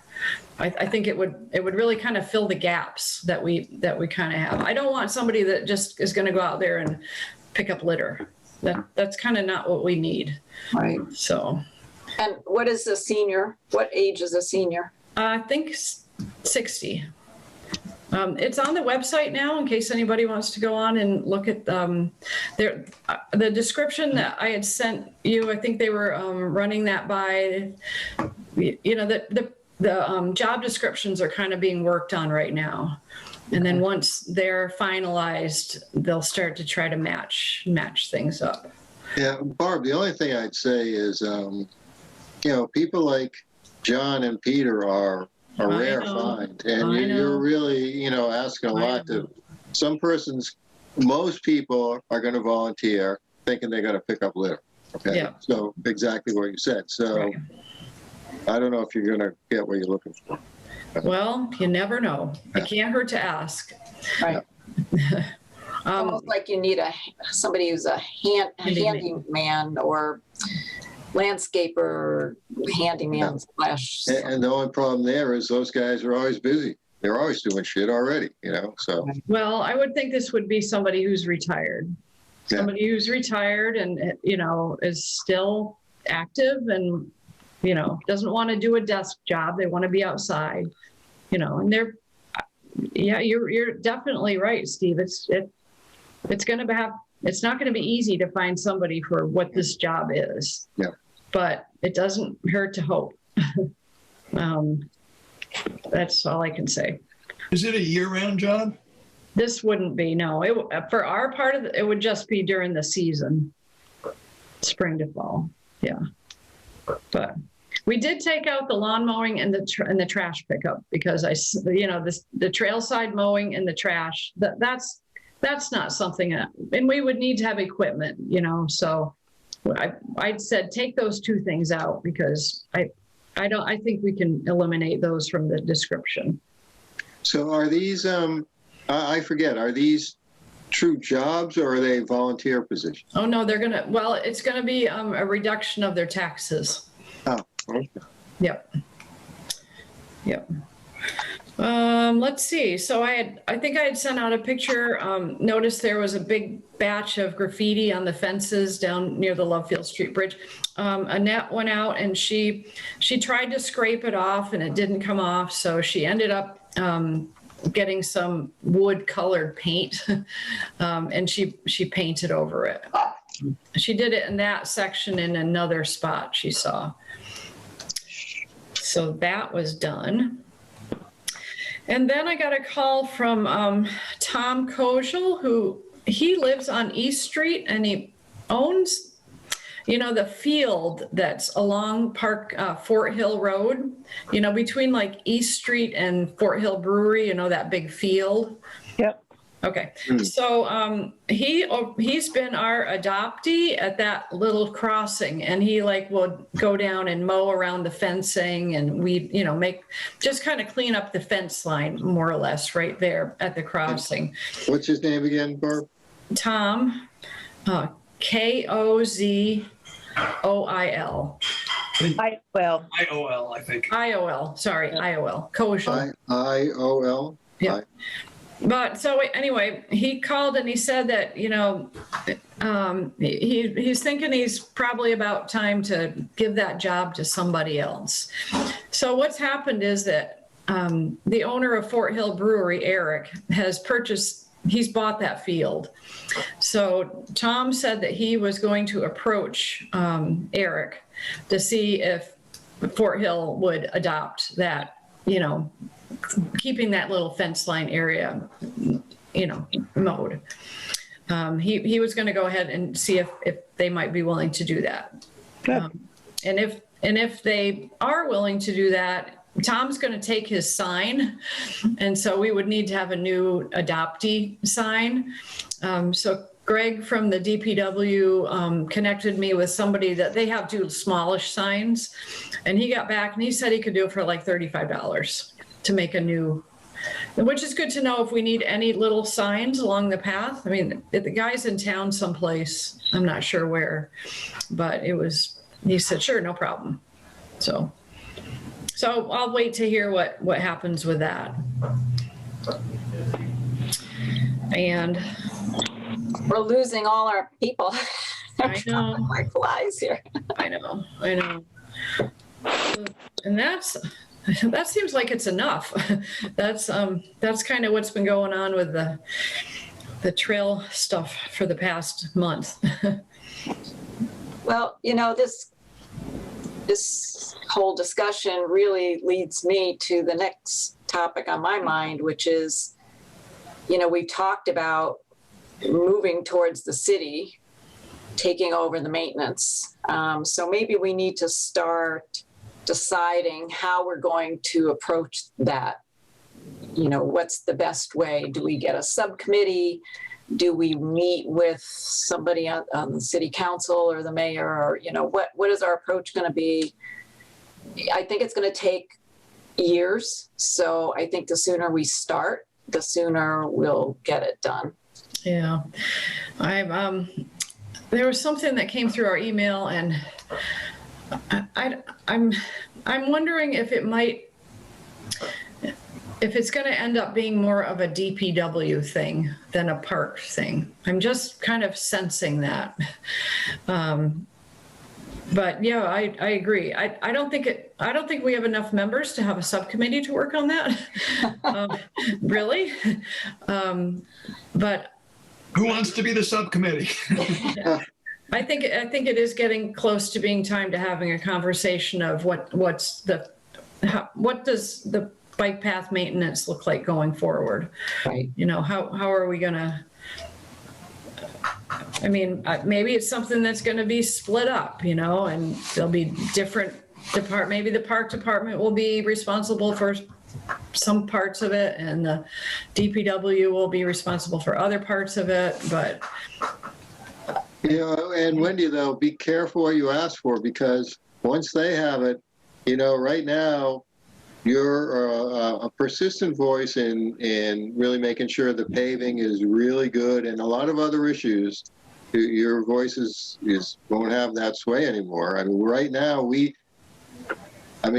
I think it would really kind of fill the gaps that we kind of have. I don't want somebody that just is going to go out there and pick up litter. That's kind of not what we need. Right. So. And what is a senior? What age is a senior? I think 60. It's on the website now in case anybody wants to go on and look at the description that I had sent you. I think they were running that by, the job descriptions are kind of being worked on right now. And then once they're finalized, they'll start to try to match things up. Yeah, Barb, the only thing I'd say is, people like John and Peter are a rare find. And you're really, asking a lot to most people are going to volunteer thinking they're going to pick up litter. Okay. Yeah. So exactly what you said. So right. I don't know if you're going to get what you're looking for. Well, you never know. It can't hurt to ask. Right. Almost like you need somebody who's a handyman or landscaper, handyman slash. And the only problem there is those guys are always busy. They're always doing shit already, so. Well, I would think this would be somebody who's retired. Yeah. Somebody who's retired and, is still active and, doesn't want to do a desk job. They want to be outside, and you're definitely right, Steve. It's not going to be easy to find somebody for what this job is. Yeah. But it doesn't hurt to hope. That's all I can say. Is it a year-round job? This wouldn't be, no. For our part of it would just be during the season, spring to fall. Yeah. But we did take out the lawn mowing and the trash pickup because the trail side mowing and the trash, that's not something, and we would need to have equipment, so I'd said take those two things out because I think we can eliminate those from the description. So are these, I forget, are these true jobs or are they volunteer positions? Oh, no, it's going to be a reduction of their taxes. Oh, okay. Yep. Let's see. So I think I had sent out a picture. Noticed there was a big batch of graffiti on the fences down near the Lovefield Street Bridge. Annette went out and she tried to scrape it off and it didn't come off. So she ended up getting some wood colored paint and she painted over it. She did it in that section in another spot she saw. So that was done. And then I got a call from Tom Kojal, he lives on East Street and he owns, the field that's along Fort Hill Road, between like East Street and Fort Hill Brewery, that big field. Yep. Okay. So he's been our adoptee at that little crossing, and he will go down and mow around the fencing, and we just kind of clean up the fence line more or less right there at the crossing. What's his name again, Barb? Tom, Kozil. IOL, I think. IOL, sorry, IOL. Kojal. IOL? Yeah. But so anyway, he called and he said that, he's thinking he's probably about time to give that job to somebody else. So what's happened is that the owner of Fort Hill Brewery, Eric, has purchased he's bought that field. So Tom said that he was going to approach Eric to see if Fort Hill would adopt that, keeping that little fence line area, mode. He was going to go ahead and see if they might be willing to do that. Good. And if they are willing to do that, Tom's going to take his sign, and so we would need to have a new adoptee sign. So Greg from the DPW connected me with somebody that they have do smallish signs, and he got back and he said he could do it for like $35 to make a new, which is good to know if we need any little signs along the path. I mean, the guy's in town someplace, I'm not sure where, but he said, sure, no problem. So I'll wait to hear what happens with that. And We're losing all our people. I know. Like flies here. I know. And that seems like it's enough. That's kind of what's been going on with the trail stuff for the past month. Well, this whole discussion really leads me to the next topic on my mind, which is, we talked about moving towards the city, taking over the maintenance. So maybe we need to start deciding how we're going to approach that. What's the best way? Do we get a subcommittee? Do we meet with somebody on the city council or the mayor, or, what is our approach going to be? I think it's going to take years. So I think the sooner we start, the sooner we'll get it done. Yeah. There was something that came through our email, and I'm wondering if it's going to end up being more of a DPW thing than a park thing. I'm just kind of sensing that. But yeah, I agree. I don't think we have enough members to have a subcommittee to work on that. Really. But who wants to be the subcommittee? I think it is getting close to being time to having a conversation of what does the bike path maintenance look like going forward? Right. How are we gonna? I mean, maybe it's something that's going to be split up, and there'll be different department. Maybe the park department will be responsible for some parts of it, and the DPW will be responsible for other parts of it. But and Wendy, though, be careful what you ask for, because once they have it, right now, you're a persistent voice in really making sure the paving is really good, and a lot of other issues. Your voice won't have that sway anymore. I mean, right now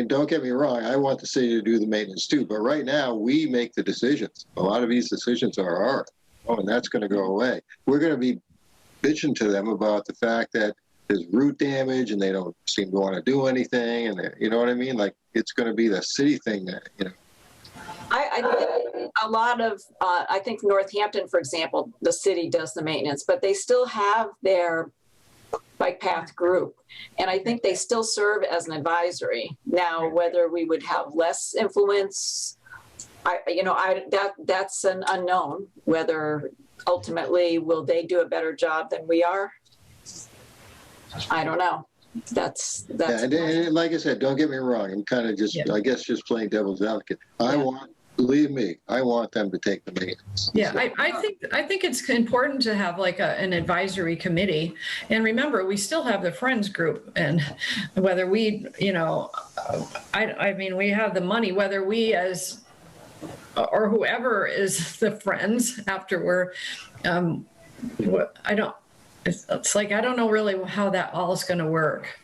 don't get me wrong, I want the city to do the maintenance too, but right now we make the decisions. A lot of these decisions are ours. And that's going to go away. We're going to be bitching to them about the fact that there's root damage and they don't seem to want to do anything, and you know what I mean? Like, it's going to be the city thing that, I think a lot of, I think Northampton, for example, the city does the maintenance, but they still have their bike path group. And I think they still serve as an advisory. Now, whether we would have less influence, that's an unknown. Whether ultimately, will they do a better job than we are? I don't know. That's and like I said, don't get me wrong. I'm kind of just, I guess, just playing devil's advocate. Believe me, I want them to take the maintenance. Yeah, so. I think it's important to have like an advisory committee. And remember, we still have the Friends group, and whether we, I mean, we have the money, whether we or whoever is the Friends after we're, it's like, I don't know really how that all is going to work.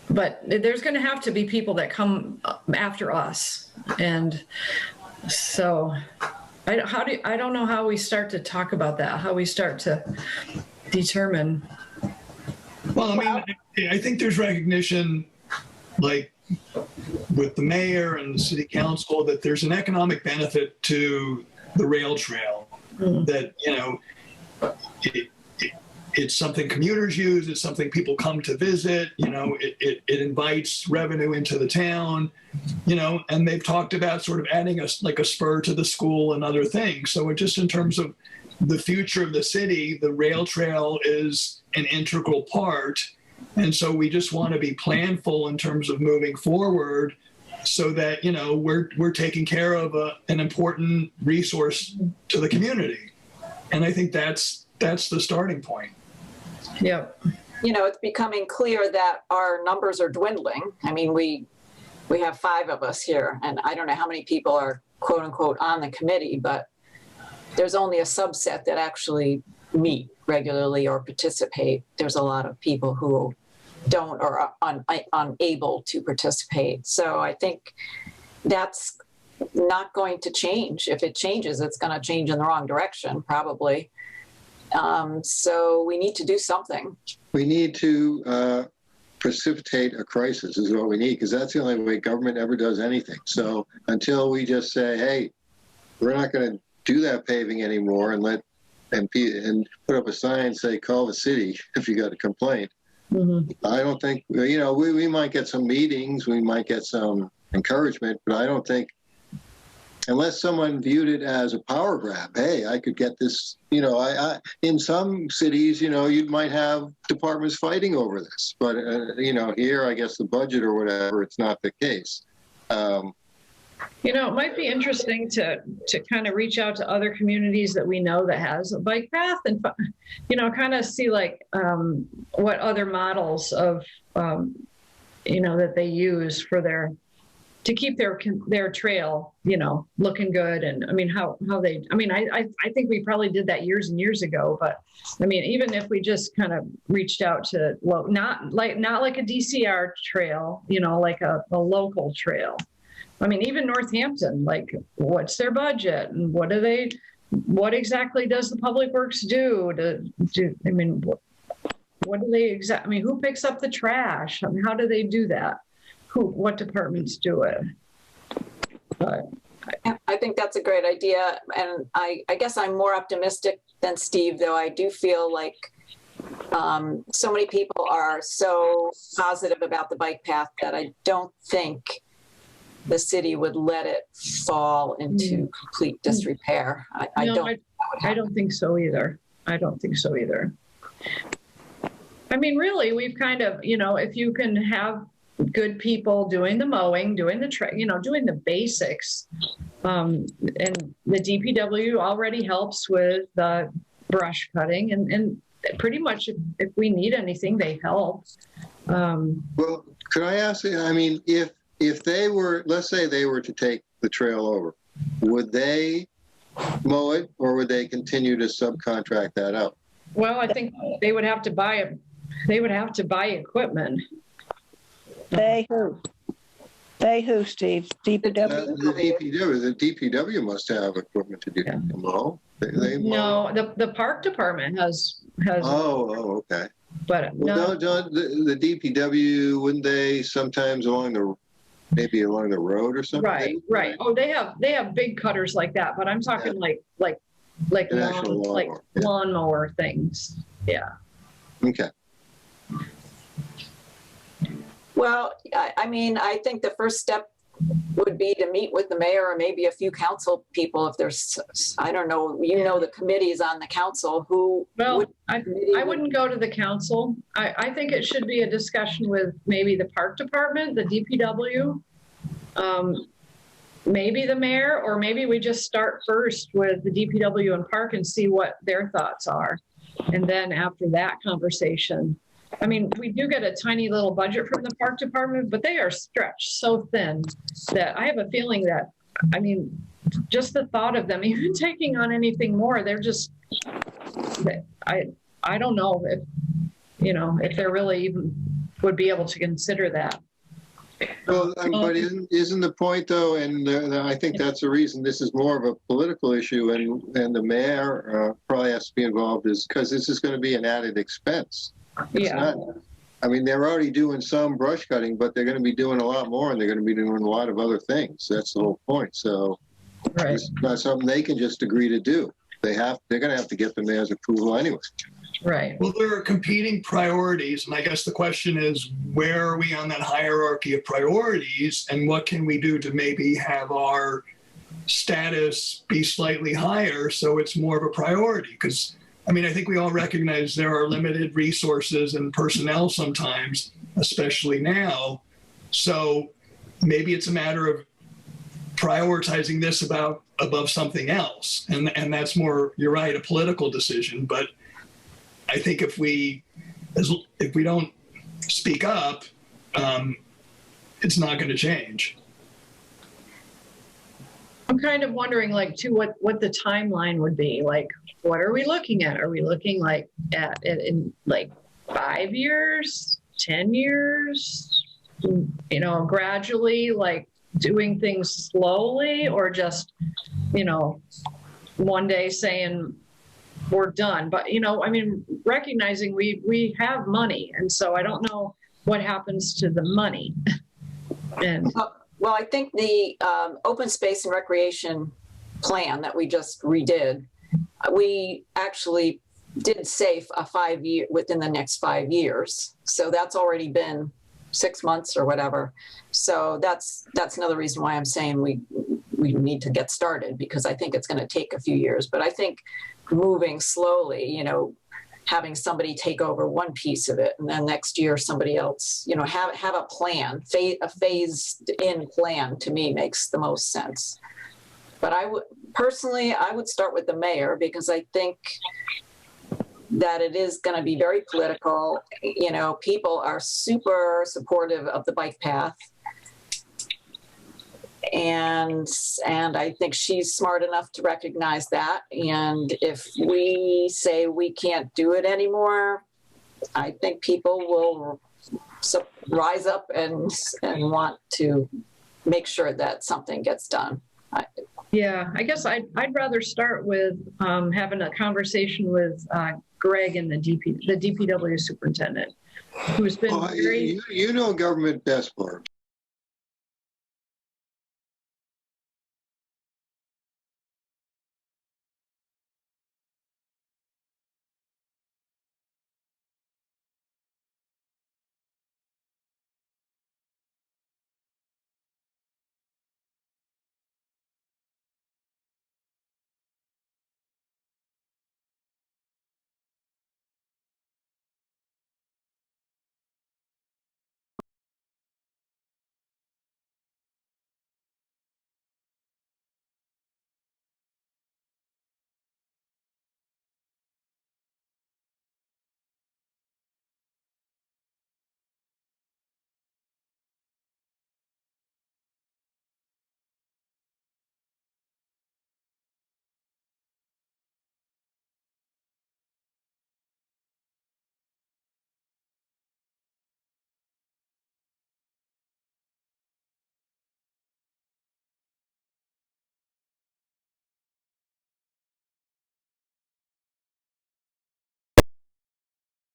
But there's going to have to be people that come after us. And so I don't know how we start to talk about that, how we start to determine. Well, I mean, I think there's recognition, like with the mayor and the city council, that there's an economic benefit to the rail trail. That, you know, it's something commuters use, it's something people come to visit, you know, it invites revenue into the town, you know, and they've talked about sort of adding like a spur to the school and other things. So it just in terms of the future of the city, the rail trail is an integral part. And so we just want to be planful in terms of moving forward so that, you know, we're taking care of an important resource to the community. And I think that's the starting point. Yep. You know, it's becoming clear that our numbers are dwindling. I mean, we have 5 of us here, and I don't know how many people are quote unquote on the committee, but there's only a subset that actually meet regularly or participate. There's a lot of people who don't or are unable to participate. So I think that's not going to change. If it changes, it's going to change in the wrong direction, probably. So we need to do something. We need to precipitate a crisis is what we need, because that's the only way government ever does anything. So until we just say, hey, we're not going to do that paving anymore and and put up a sign and say, call the city if you got a complaint. I don't think, you know, we might get some meetings, we might get some encouragement, but I don't think, unless someone viewed it as a power grab, hey, I could get this, you know, I in some cities, you know, you might have departments fighting over this, but, you know, here, I guess the budget or whatever, it's not the case. You know, it might be interesting to kind of reach out to other communities that we know that has a bike path and, you know, kind of see like what other models of, you know, that they use for to keep their trail, you know, looking good. And I mean, how they, I mean, I think we probably did that years and years ago, but I mean, even if we just kind of reached out to, not like a DCR trail, you know, like a local trail. I mean, even Northampton, like what's their budget and what exactly does the Public Works do I mean, what do they I mean, who picks up the trash? I mean, how do they do that? What departments do it? But I think that's a great idea. And I guess I'm more optimistic than Steve, though I do feel like so many people are so positive about the bike path that I don't think the city would let it fall into complete disrepair. I don't think so either. I don't think so either. I mean, really, we've kind of, you know, if you can have good people doing the mowing, doing the you know, doing the basics, and the DPW already helps with the brush cutting, and pretty much if we need anything, they help. Well, could I ask you, I mean, if they were, let's say they were to take the trail over, would they mow it or would they continue to subcontract that out? Well, I think they would have to buy equipment. They who, Steve? DPW? The DPW must have equipment to do the mow. They mow. No, the park department has. Oh, okay. But well, no, the DPW, wouldn't they sometimes maybe along the road or something? Right. Oh, they have big cutters like that, but I'm talking like lawnmower things. Yeah. Okay. Well, I mean, I think the first step would be to meet with the mayor or maybe a few council people. If there's, I don't know, you know, the committees on the council who. Well, I wouldn't go to the council. I think it should be a discussion with maybe the park department, the DPW, maybe the mayor, or maybe we just start first with the DPW and park and see what their thoughts are. And then after that conversation, I mean, we do get a tiny little budget from the park department, but they are stretched so thin that I have a feeling that, I mean, just the thought of them even taking on anything more, they're just, I don't know if, you know, if they're really even would be able to consider that. Well, but isn't the point though, and I think that's the reason this is more of a political issue, and the mayor probably has to be involved, is because this is going to be an added expense. It's not, I mean, they're already doing some brush cutting, but they're going to be doing a lot more, and they're going to be doing a lot of other things. That's the whole point. So Right. It's not something they can just agree to do. They're going to have to get the mayor's approval anyway. Right. Well, there are competing priorities, and I guess the question is, where are we on that hierarchy of priorities, and what can we do to maybe have our status be slightly higher so it's more of a priority? Because, I mean, I think we all recognize there are limited resources and personnel sometimes, especially now. So maybe it's a matter of prioritizing this above something else, and that's more, you're right, a political decision. But I think if we don't speak up, it's not going to change. I'm kind of wondering, like, too, what the timeline would be. Like, what are we looking at? Are we looking like at it in like 5 years, 10 years? You know, gradually, like doing things slowly, or just, you know, one day saying we're done. But, you know, I mean, recognizing we have money, and so I don't know what happens to the money. And Well, I think the open space and recreation plan that we just redid, we actually did say a 5 year within the next 5 years. So that's already been 6 months or whatever. So that's another reason why I'm saying we need to get started, because I think it's going to take a few years. But I think moving slowly, you know, having somebody take over one piece of it, and then next year somebody else, you know, have a plan, a phased in plan, to me makes the most sense. But I would start with the mayor, because I think that it is going to be very political. You know, people are super supportive of the bike path. And I think she's smart enough to recognize that. And if we say we can't do it anymore, I think people will rise up and want to make sure that something gets done. yeah, I guess I'd rather start with having a conversation with Greg and the DPW superintendent, who's been very. You know government best, Barb.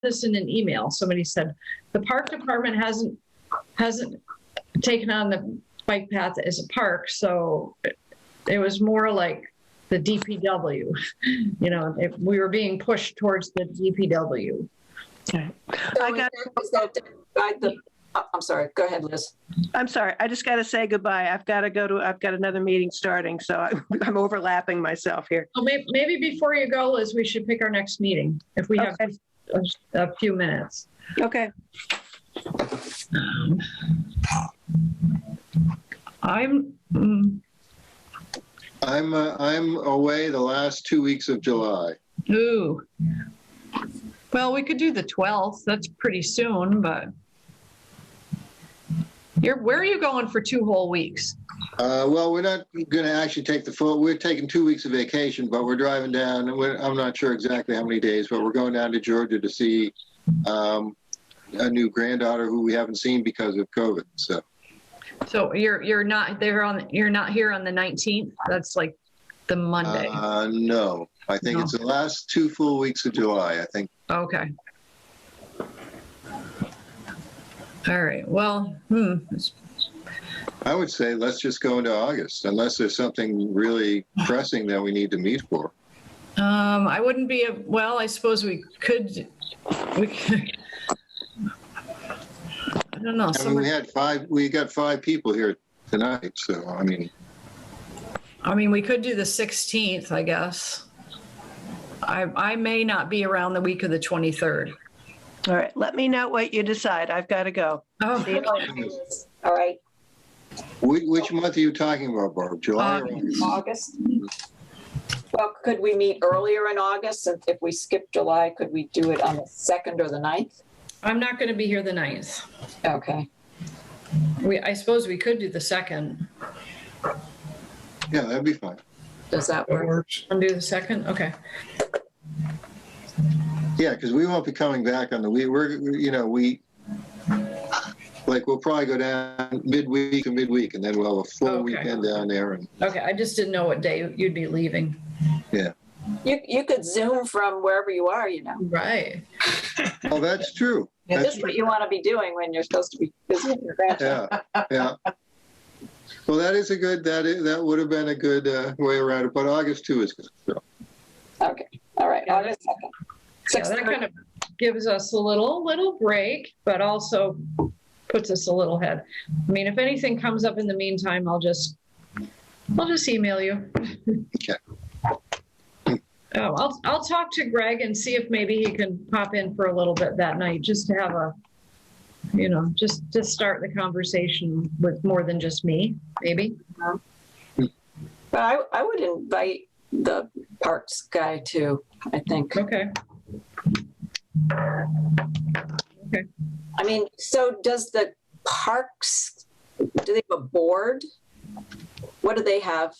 This in an email. Somebody said the park department hasn't taken on the bike path as a park, so it was more like the DPW. You know, if we were being pushed towards the DPW. Okay. I'm sorry. Go ahead, Liz. I'm sorry. I just got to say goodbye. I've got another meeting starting, so I'm overlapping myself here. Well, maybe before you go, Liz, we should pick our next meeting if we have a few minutes. Okay. I'm away the last 2 weeks of July. Ooh. Well, we could do the 12th. That's pretty soon, but where are you going for 2 whole weeks? Well, we're not going to actually take we're taking 2 weeks of vacation, but we're driving down. I'm not sure exactly how many days, but we're going down to Georgia to see a new granddaughter who we haven't seen because of COVID. So you're not here on the 19th? That's like the Monday. No, I think it's the last 2 full weeks of July, I think. Okay. All right. Well, I would say let's just go into August, unless there's something really pressing that we need to meet for. I wouldn't be, well, I suppose we could, I don't know. I mean, we got 5 people here tonight, so I mean, we could do the 16th, I guess. I may not be around the week of the 23rd. All right, let me know what you decide. I've got to go. Oh, All right, which month are you talking about, Barb? July or August? August. Well, could we meet earlier in August? And if we skip July, could we do it on the 2nd or the 9th? I'm not going to be here the 9th. Okay. I suppose we could do the 2nd. Yeah, that'd be fine. Does that That work? works. And do the 2nd? Okay. Yeah, because we won't be coming back on the week. We'll probably go down midweek to midweek, and then we'll have a full Okay. weekend down there. And Okay, I just didn't know what day you'd be leaving. yeah, You could Zoom from wherever you are, Right. oh, that's true. This That's is what you want to be doing when you're supposed to be visiting your grandchild. yeah. Well, that would have been a good way around it. But August 2 is good. So. Okay, all right, Yeah, August 2nd. Yeah, that kind of gives us a little break, but also puts us a little ahead. I mean, if anything comes up in the meantime, I'll just email you. Okay. I'll talk to Greg and see if maybe he can pop in for a little bit that night, just to have just to start the conversation with more than just me, maybe. But I would invite the parks guy too, I think. Okay. I mean, so does the parks, do they have a board? What do they have,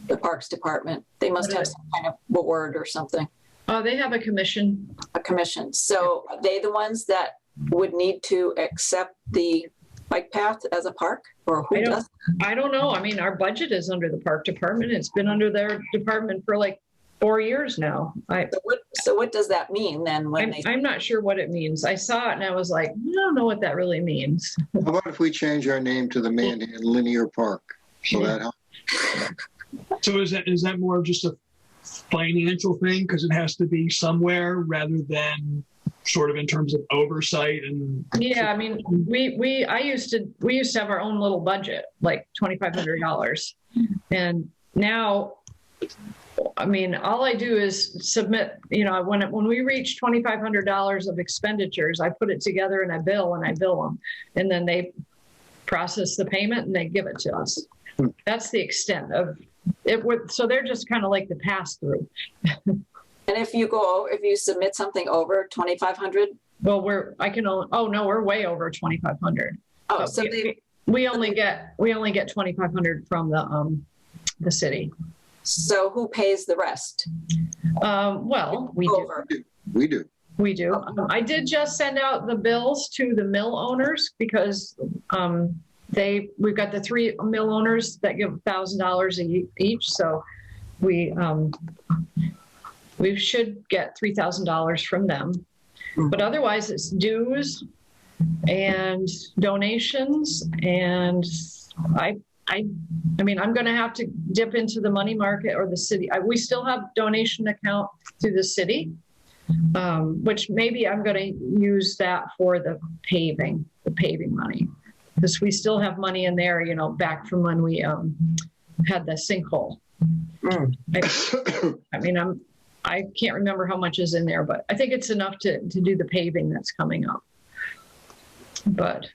the Parks Department? They must have some kind of board or something, They have a commission. a commission. So are they the ones that would need to accept the bike path as a park, or who does? I don't know. I mean, our budget is under the park department. It's been under their department for like 4 years now. So what does that mean then when they? I'm not sure what it means. I saw it and I was like, I don't know what that really means. How about if we change our name to the Manhan Linear Park? Will that help? So is that more of just a financial thing because it has to be somewhere rather than sort of in terms of oversight and? Yeah, I mean, we used to have our own little budget, like $2,500, and now, I mean, all I do is submit. When we reach $2,500 of expenditures, I put it together in a bill and I bill them, and then they process the payment and they give it to us. That's the extent of it. So they're just kind of like the pass through. And if you submit something over 2,500, Well, we're way over 2,500. oh, so We only get 2,500 from the city. So who pays the rest? Well, we do. Over. We do. We do. I did just send out the bills to the mill owners because we've got the 3 mill owners that give $1,000 each. So we should get $3,000 from them. But otherwise it's dues and donations. And I mean, I'm going to have to dip into the money market or the city. We still have donation account through the city, which maybe I'm going to use that for the paving money, because we still have money in there, back from when we had the sinkhole. I mean, I can't remember how much is in there, but I think it's enough to do the paving that's coming up. But,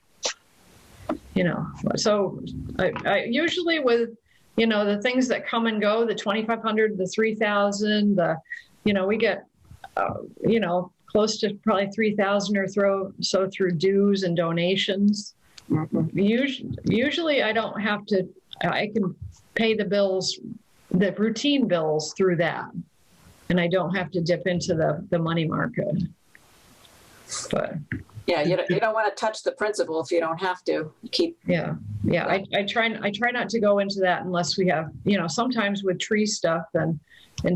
so I usually with, the things that come and go, the 2,500, the 3,000, we get, close to probably 3,000 or so through dues and donations. Usually I don't have to, I can pay the bills, the routine bills through that. And I don't have to dip into the money market. But Yeah, you don't want to touch the principal if you don't have to. yeah. I try not to go into that unless we have, sometimes with tree stuff and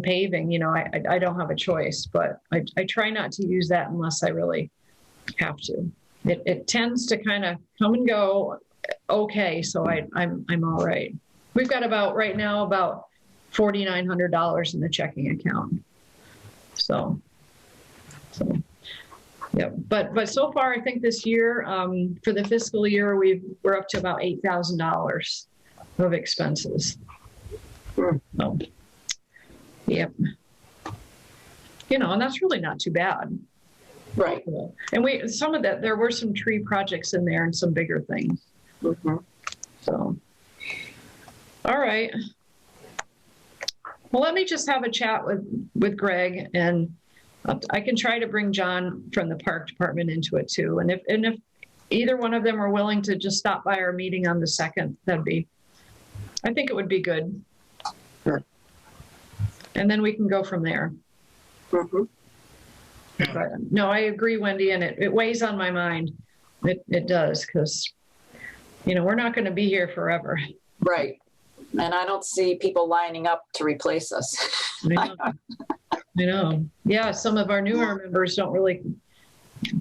paving, I don't have a choice. But I try not to use that unless I really have to. It tends to kind of come and go okay, so I'm all right. We've got right now about $4,900 in the checking account. So yeah, but so far, I think this year, for the fiscal year, we're up to about $8,000 of expenses. So, yep. And that's really not too bad. Right. And some of that, there were some tree projects in there and some bigger things. Mm-hmm. So, all right. Well, let me just have a chat with Greg, and I can try to bring John from the park department into it too. And if either one of them are willing to just stop by our meeting on the 2nd, I think it would be good. Sure. And then we can go from there. Mm-hmm. But no, I agree, Wendy, and it weighs on my mind. It does, because, we're not going to be here forever. Right. And I don't see people lining up to replace us. I know. Yeah, some of our newer members don't really.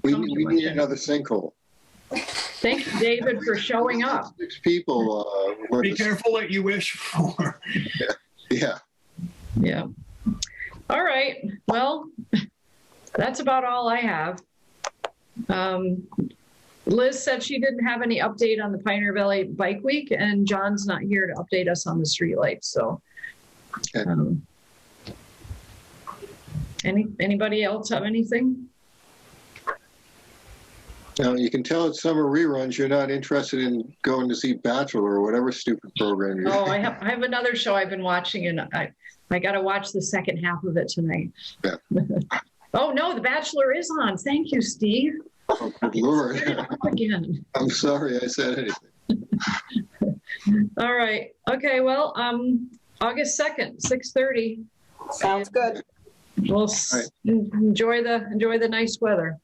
We need another sinkhole. Thank you, David, for showing up. 6 people. Be careful what you wish for. Yeah. Yeah. All right. Well, that's about all I have. Liz said she didn't have any update on the Pioneer Valley Bike Week, and John's not here to update us on the streetlights. So, Okay. Anybody else have anything? Now, you can tell it's summer reruns. You're not interested in going to see Bachelor or whatever stupid program you're I have another show I've been watching, and I got to watch the second half of it tonight. Yeah. Oh no, The Bachelor is on. Thank you, Steve. Oh, good Lord. Again. I'm sorry I said anything. All right. Okay. Well, August 2nd, 6:30. Sounds good. We'll enjoy the nice weather.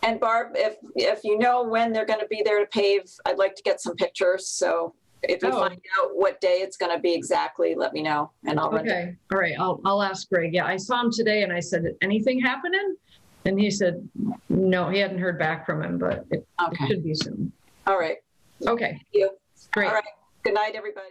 And Barb, if you know when they're going to be there to pave, I'd like to get some pictures. So if you find out what day it's going to be exactly, let me know, and I'll run it. Okay. All right. I'll ask Greg. Yeah, I saw him today, and I said, "Anything happening?" And he said, "No, he hadn't heard back from him, but it should be soon." All right. Okay. Thank you. Great. All right. Good night, everybody.